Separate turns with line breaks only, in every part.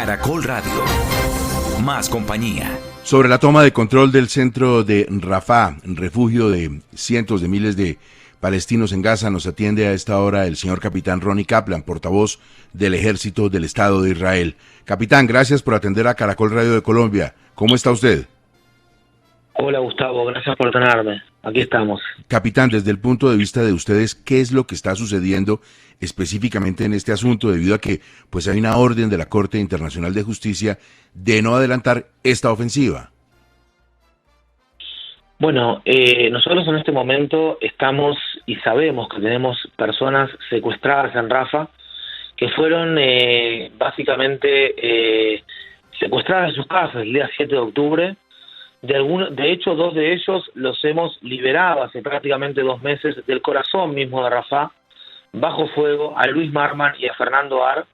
Caracol Radio. Más compañía.
Sobre la toma de control del centro de Rafah, refugio de cientos de miles de palestinos en Gaza, nos atiende a esta hora el señor capitán Ronnie Kaplan, portavoz del Ejército del Estado de Israel. Capitán, gracias por atender a Caracol Radio de Colombia. ¿Cómo está usted?
Hola Gustavo, gracias por tenerme. Aquí estamos.
Capitán, desde el punto de vista de ustedes, ¿qué es lo que está sucediendo específicamente en este asunto, debido a que pues hay una orden de la Corte Internacional de Justicia de no adelantar esta ofensiva?
Bueno, nosotros en este momento estamos y sabemos que tenemos personas secuestradas en Rafah que fueron básicamente secuestradas en sus casas el día 7 de octubre. De hecho, 2 de ellos los hemos liberado hace prácticamente 2 meses del corazón mismo de Rafah, bajo fuego, a Luis Marman y a Fernando Ar,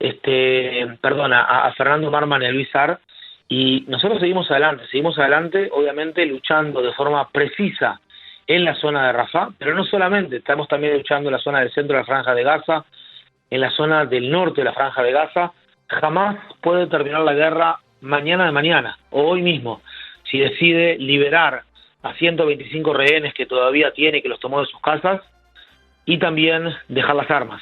a Fernando Marman y a Luis Ar, y nosotros seguimos adelante, obviamente luchando de forma precisa en la zona de Rafah, pero no solamente, estamos también luchando en la zona del centro de la Franja de Gaza, en la zona del norte de la Franja de Gaza. Jamás puede terminar la guerra mañana o hoy mismo, si decide liberar a 125 rehenes que todavía tiene y que los tomó de sus casas, y también dejar las armas.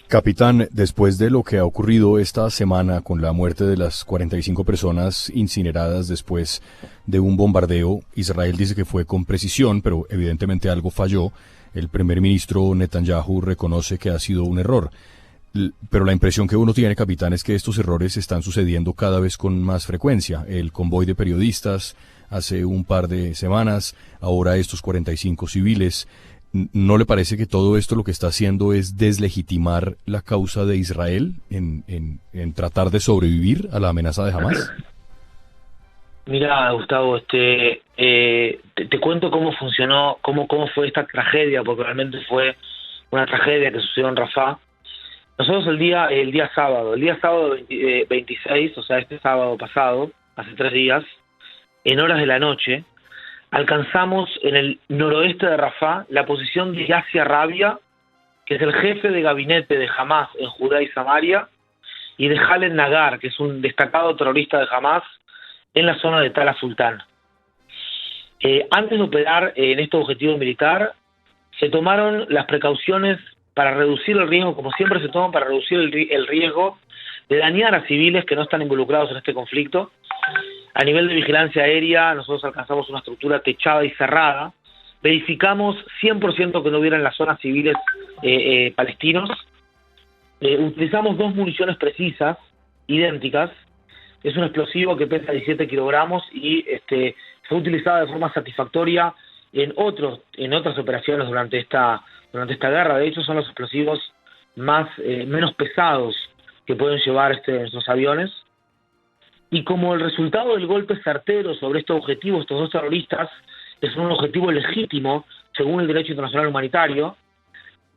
Capitán, después de lo que ha ocurrido esta semana con la muerte de las 45 personas incineradas después de un bombardeo, Israel dice que fue con precisión, pero evidentemente algo falló. El primer ministro Netanyahu reconoce que ha sido un error. Pero la impresión que uno tiene, capitán, es que estos errores están sucediendo cada vez con más frecuencia. El convoy de periodistas hace un par de semanas, ahora estos 45 civiles. ¿No le parece que todo esto lo que está haciendo es deslegitimar la causa de Israel en tratar de sobrevivir a la amenaza de Hamás?
Mira, Gustavo, te cuento cómo funcionó, cómo fue esta tragedia, porque realmente fue una tragedia que sucedió en Rafah. Nosotros el día sábado 26, o sea, este sábado pasado, hace 3 días, en horas de la noche, alcanzamos en el noroeste de Rafah la posición de Yasser Rabia, que es el jefe de gabinete de Hamás en Judá y Samaria, y de Khaled Nagar, que es un destacado terrorista de Hamás, en la zona de Tala Sultán. Antes de operar en este objetivo militar, se tomaron las precauciones para reducir el riesgo, como siempre se toman, para reducir el riesgo de dañar a civiles que no están involucrados en este conflicto. A nivel de vigilancia aérea, nosotros alcanzamos una estructura techada y cerrada. Verificamos 100% que no hubiera en las zonas civiles palestinos. Utilizamos 2 municiones precisas, idénticas. Es un explosivo que pesa 17 kilogramos y fue utilizado de forma satisfactoria en otras operaciones durante esta guerra. De hecho, son los explosivos menos pesados que pueden llevar estos aviones. Y como el resultado del golpe certero sobre este objetivo, estos 2 terroristas, es un objetivo legítimo según el derecho internacional humanitario,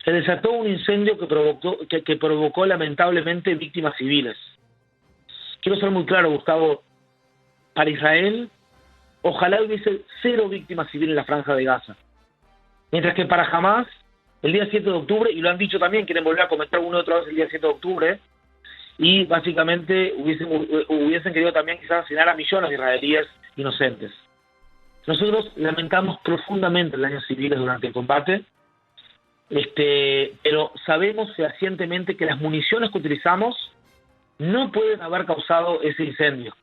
se desató un incendio que provocó lamentablemente víctimas civiles. Quiero ser muy claro, Gustavo, para Israel, ojalá hubiese 0 víctimas civiles en la Franja de Gaza. Mientras que para Hamás, el día 7 de octubre, y lo han dicho también, quieren volver a cometer una y otra vez el día 7 de octubre, y básicamente hubiesen querido también quizás asesinar a millones de israelíes inocentes. Nosotros lamentamos profundamente el daño civiles durante el combate, pero sabemos fehacientemente que las municiones que utilizamos no pueden haber causado ese incendio.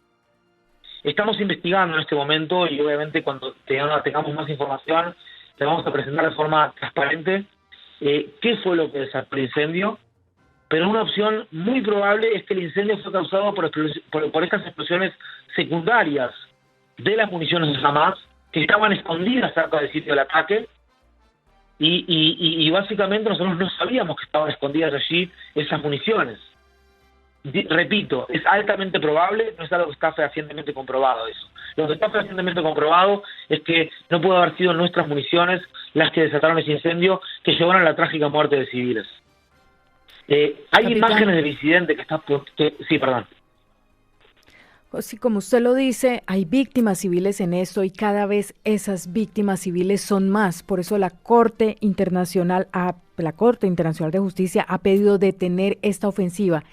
Estamos investigando en este momento y obviamente cuando tengamos más información le vamos a presentar de forma transparente qué fue lo que desató el incendio, pero una opción muy probable es que el incendio fue causado por estas explosiones secundarias de las municiones de Hamás que estaban escondidas cerca del sitio del ataque y básicamente nosotros no sabíamos que estaban escondidas allí esas municiones. Repito, es altamente probable, no es algo que está fehacientemente comprobado eso. Lo que está fehacientemente comprobado es que no pudo haber sido nuestras municiones las que desataron ese incendio que llevaron a la trágica muerte de civiles. Hay
Capitán,
imágenes del incidente sí, perdón.
Sí, como usted lo dice, hay víctimas civiles en esto y cada vez esas víctimas civiles son más. Por eso la Corte Internacional de Justicia ha pedido detener esta ofensiva.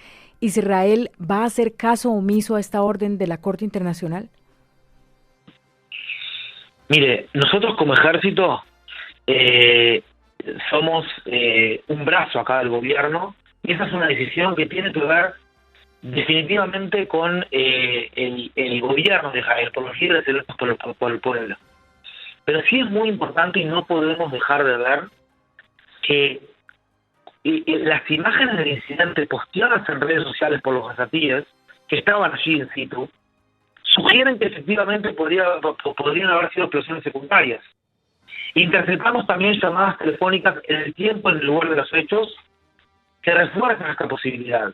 ¿Israel va a hacer caso omiso a esta orden de la Corte Internacional?
Mire, nosotros como ejército somos un brazo acá del gobierno, y esa es una decisión que tiene que ver definitivamente con el gobierno de Israel, por los líderes electos por el pueblo. Pero sí es muy importante y no podemos dejar de ver que las imágenes del incidente posteadas en redes sociales por los gazatíes, que estaban allí in situ, sugieren que efectivamente podrían haber sido explosiones secundarias. Interceptamos también llamadas telefónicas en el tiempo, en el lugar de los hechos, que refuerzan esta posibilidad.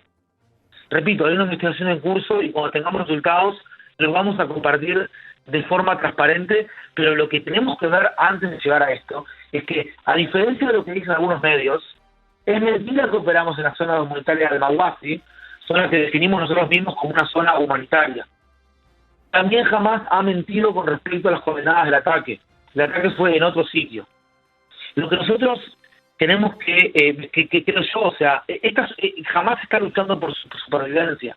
Repito, hay una investigación en curso y cuando tengamos resultados los vamos a compartir de forma transparente, pero lo que tenemos que ver antes de llegar a esto es que, a diferencia de lo que dicen algunos medios, es mentira que operamos en la zona humanitaria del Mawasi, zona que definimos nosotros mismos como una zona humanitaria. También Hamás ha mentido con respecto a las coordenadas del ataque. El ataque fue en otro sitio. Lo que nosotros tenemos que creo yo, o sea, Hamás está luchando por su supervivencia.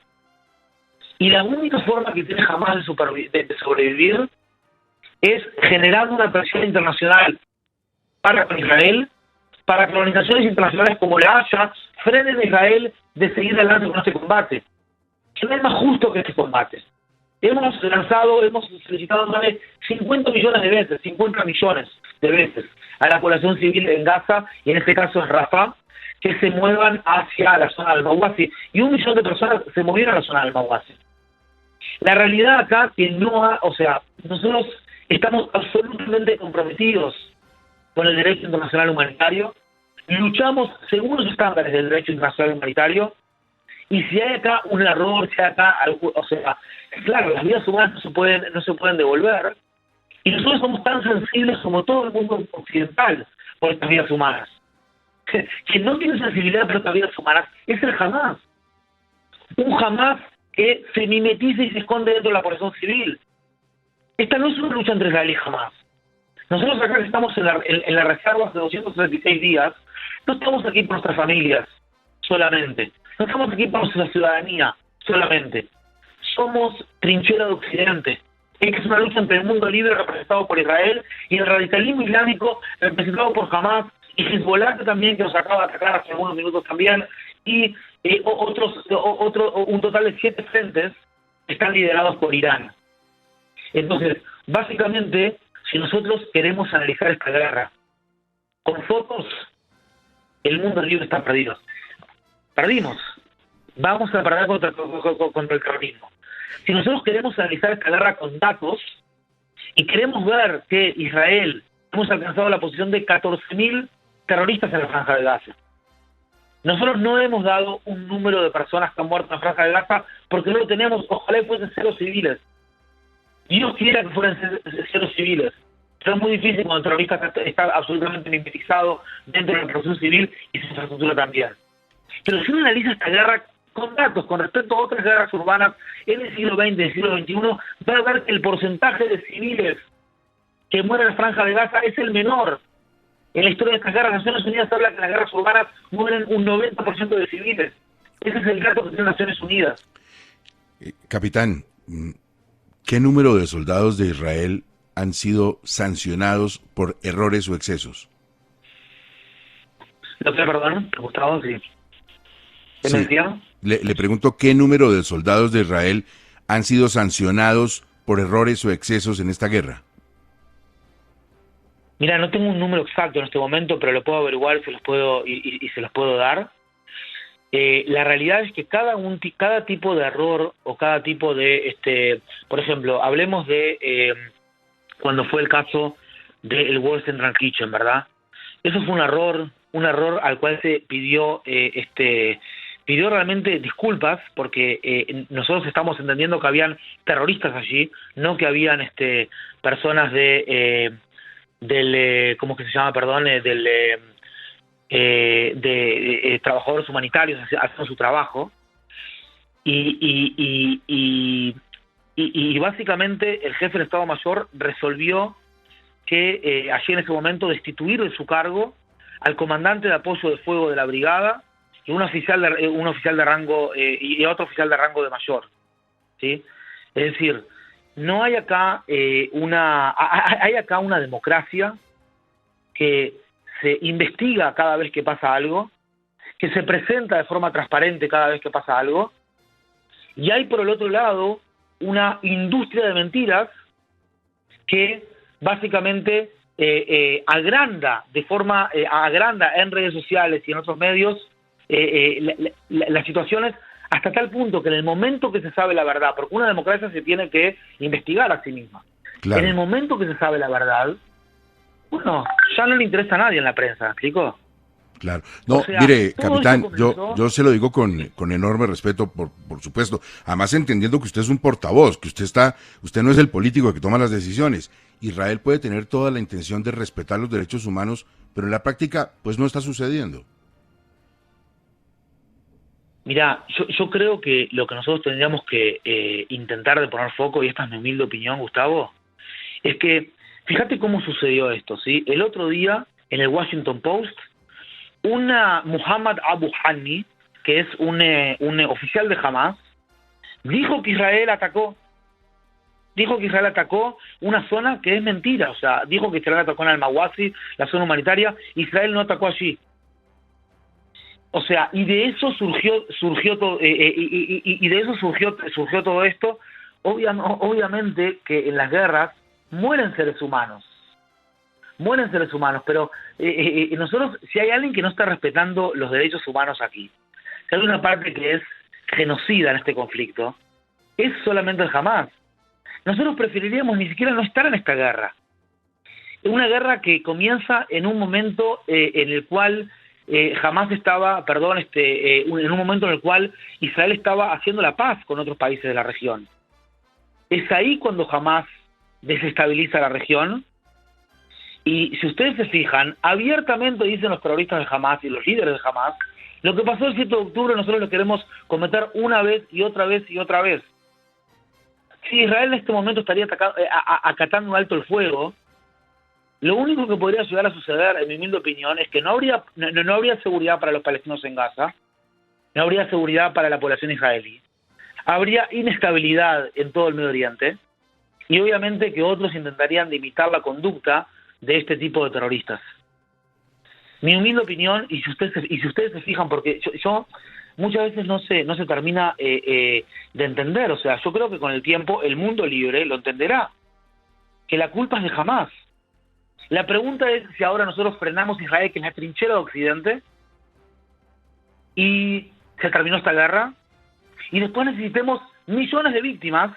Y la única forma que tiene Hamás de sobrevivir es generando una presión internacional para con Israel, para que organizaciones internacionales como la Haya frenen a Israel de seguir adelante con este combate. Que no es más justo que este combate. Hemos solicitado más de 50 millones de veces, 50 millones de veces a la población civil en Gaza, y en este caso en Rafah, que se muevan hacia la zona del Mawasi, y 1 millón de personas se movieron a la zona del Mawasi. La realidad acá que nosotros estamos absolutamente comprometidos con el derecho internacional humanitario, luchamos según los estándares del derecho internacional humanitario, y si hay acá un error, si hay acá algo, claro, las vidas humanas no se pueden devolver, y nosotros somos tan sensibles como todo el mundo occidental por estas vidas humanas. Que no tiene sensibilidad por estas vidas humanas es el Hamás. Un Hamás que se mimetiza y se esconde dentro de la población civil. Esta no es una lucha entre Israel y Hamás. Nosotros acá estamos en la reserva de 236 días, no estamos aquí por nuestras familias solamente, no estamos aquí por nuestra ciudadanía solamente. Somos trinchera de Occidente. Es una lucha entre el mundo libre representado por Israel y el radicalismo islámico representado por Hamás y Hezbollah también, que nos acaba de atacar hace algunos minutos también, y un total de 7 frentes están liderados por Irán. Entonces, básicamente, si nosotros queremos analizar esta guerra con fotos, el mundo libre está perdido. Perdimos. Vamos a perder contra el terrorismo. Si nosotros queremos analizar esta guerra con datos y queremos ver que Israel hemos alcanzado la posición de 14.000 terroristas en la Franja de Gaza. Nosotros no hemos dado un número de personas que han muerto en la Franja de Gaza porque no lo tenemos. Ojalá fuesen 0 civiles. Dios quiera que fueran 0 civiles. Pero es muy difícil cuando el terrorista está absolutamente mimetizado dentro de la población civil y su infraestructura también. Pero si uno analiza esta guerra con datos, con respecto a otras guerras urbanas en el siglo XX, en el siglo XXI, va a ver que el porcentaje de civiles que mueren en la Franja de Gaza es el menor. En la historia de estas guerras, Naciones Unidas habla que en las guerras urbanas mueren un 90% de civiles. Ese es el dato que tiene Naciones Unidas.
Capitán, ¿qué número de soldados de Israel han sido sancionados por errores o excesos?
Perdón, Gustavo, sí. ¿Qué me decía?
Le pregunto, ¿qué número de soldados de Israel han sido sancionados por errores o excesos en esta guerra?
Mira, no tengo un número exacto en este momento, pero lo puedo averiguar, se los puedo dar. La realidad es que cada tipo de error o cada tipo de, por ejemplo, hablemos de cuando fue el caso del World Central Kitchen, ¿verdad? Eso fue un error al cual se pidió realmente disculpas, porque nosotros estamos entendiendo que habían terroristas allí, no que habían personas del ¿cómo que se llama? Perdón, de trabajadores humanitarios haciendo su trabajo, y básicamente el jefe del Estado Mayor resolvió que allí en ese momento destituir de su cargo al comandante de apoyo de fuego de la brigada y un oficial de rango y otro oficial de rango de mayor, ¿sí? Es decir, no hay acá hay acá una democracia que se investiga cada vez que pasa algo, que se presenta de forma transparente cada vez que pasa algo, y hay por el otro lado una industria de mentiras que básicamente agranda en redes sociales y en otros medios las situaciones hasta tal punto que en el momento que se sabe la verdad, porque una democracia se tiene que investigar a sí misma,
Claro.
en el momento que se sabe la verdad, bueno, ya no le interesa a nadie en la prensa, ¿me explico?
Claro. No,
O sea,
mire,
todo
capitán,
esto comenzó-
yo se lo digo con enorme respeto, por supuesto. Además, entendiendo que usted es un portavoz, que usted no es el político que toma las decisiones. Israel puede tener toda la intención de respetar los derechos humanos, pero en la práctica, pues no está sucediendo.
Mira, yo creo que lo que nosotros tendríamos que intentar de poner foco, y esta es mi humilde opinión, Gustavo, es que, fíjate cómo sucedió esto, ¿sí? El otro día, en el Washington Post, Muhammad Abu Hani, que es un oficial de Hamas, dijo que Israel atacó una zona que es mentira, o sea, dijo que Israel atacó en Al-Mawasi, la zona humanitaria. Israel no atacó allí. O sea, y de eso surgió todo, y de eso surgió todo esto. Obviamente que en las guerras mueren seres humanos, pero nosotros, si hay alguien que no está respetando los derechos humanos aquí, si hay una parte que es genocida en este conflicto, es solamente el Hamas. Nosotros preferiríamos ni siquiera no estar en esta guerra. Una guerra que comienza en un momento en el cual Hamas estaba, en un momento en el cual Israel estaba haciendo la paz con otros países de la región. Es ahí cuando Hamas desestabiliza la región. Y si ustedes se fijan, abiertamente dicen los terroristas de Hamas y los líderes de Hamas, lo que pasó el 7 de octubre nosotros lo queremos cometer una vez y otra vez y otra vez. Si Israel en este momento estaría acatando un alto el fuego, lo único que podría llegar a suceder, en mi humilde opinión, es que no habría seguridad para los palestinos en Gaza, no habría seguridad para la población israelí, habría inestabilidad en todo el Medio Oriente, y obviamente que otros intentarían de imitar la conducta de este tipo de terroristas. Mi humilde opinión, y si ustedes se fijan, porque yo muchas veces no se termina de entender, o sea, yo creo que con el tiempo el mundo libre lo entenderá, que la culpa es de Hamas. La pregunta es si ahora nosotros frenamos a Israel, que es la trinchera de Occidente, y se terminó esta guerra, y después necesitemos millones de víctimas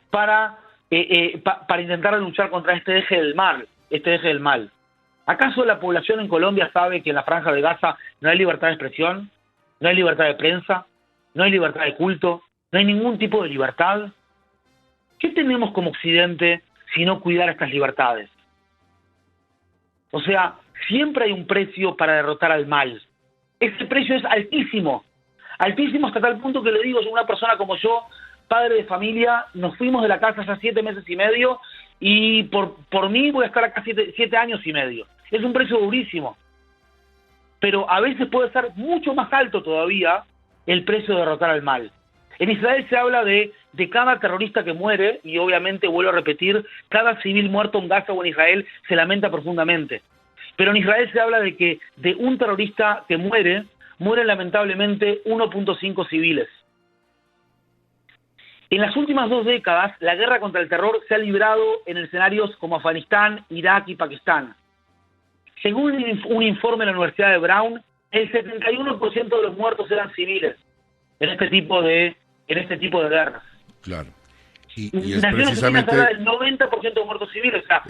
para intentar luchar contra este eje del mal. ¿Acaso la población en Colombia sabe que en la Franja de Gaza no hay libertad de expresión, no hay libertad de prensa, no hay libertad de culto, no hay ningún tipo de libertad? ¿Qué tenemos como Occidente si no cuidar estas libertades? O sea, siempre hay un precio para derrotar al mal. Ese precio es altísimo hasta tal punto que le digo, una persona como yo, padre de familia, nos fuimos de la casa ya 7 meses y medio, y por mí voy a estar acá 7 años y medio. Es un precio durísimo. Pero a veces puede ser mucho más alto todavía el precio de derrotar al mal. En Israel se habla de cada terrorista que muere, y obviamente, vuelvo a repetir, cada civil muerto en Gaza o en Israel se lamenta profundamente. Pero en Israel se habla de que de un terrorista que mueren lamentablemente 1.5 civiles. En las últimas 2 décadas, la guerra contra el terror se ha librado en escenarios como Afganistán, Irak y Pakistán. Según un informe de la Universidad de Brown, el 71% de los muertos eran civiles en este tipo de guerras.
Claro. Y es
Naciones
precisamente...
Unidas habla del 90% de muertos civiles. O sea,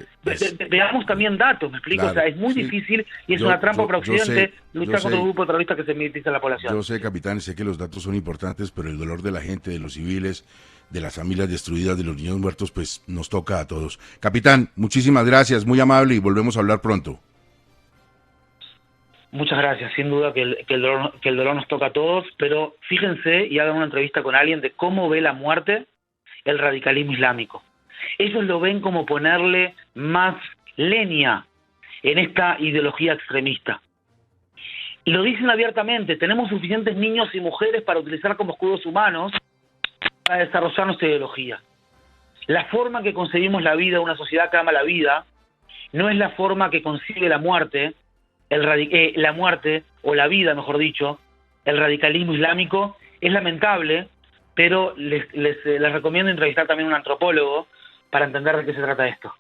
veamos también datos, ¿me explico?
Claro,
o sea, es muy
sí.
difícil y es una trampa para Occidente luchar
yo
contra un
sé.
grupo terrorista que se militariza en la población.
Yo sé, capitán, sé que los datos son importantes, pero el dolor de la gente, de los civiles, de las familias destruidas, de los niños muertos, pues nos toca a todos. Capitán, muchísimas gracias, muy amable, y volvemos a hablar pronto.
Muchas gracias, sin duda que el dolor nos toca a todos, pero fíjense y hagan una entrevista con alguien de cómo ve la muerte el radicalismo islámico. Ellos lo ven como ponerle más leña en esta ideología extremista. Y lo dicen abiertamente, tenemos suficientes niños y mujeres para utilizar como escudos humanos para desarrollar nuestra ideología. La forma que concebimos la vida, una sociedad que ama la vida, no es la forma que concibe la muerte, la muerte, o la vida, mejor dicho. El radicalismo islámico es lamentable, pero les recomiendo entrevistar también a un antropólogo para entender de qué se trata esto.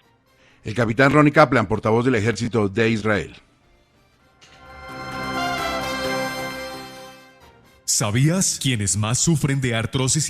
El capitán Ronnie Kaplan, portavoz del ejército de Israel.
¿Sabías quiénes más sufren de artrosis y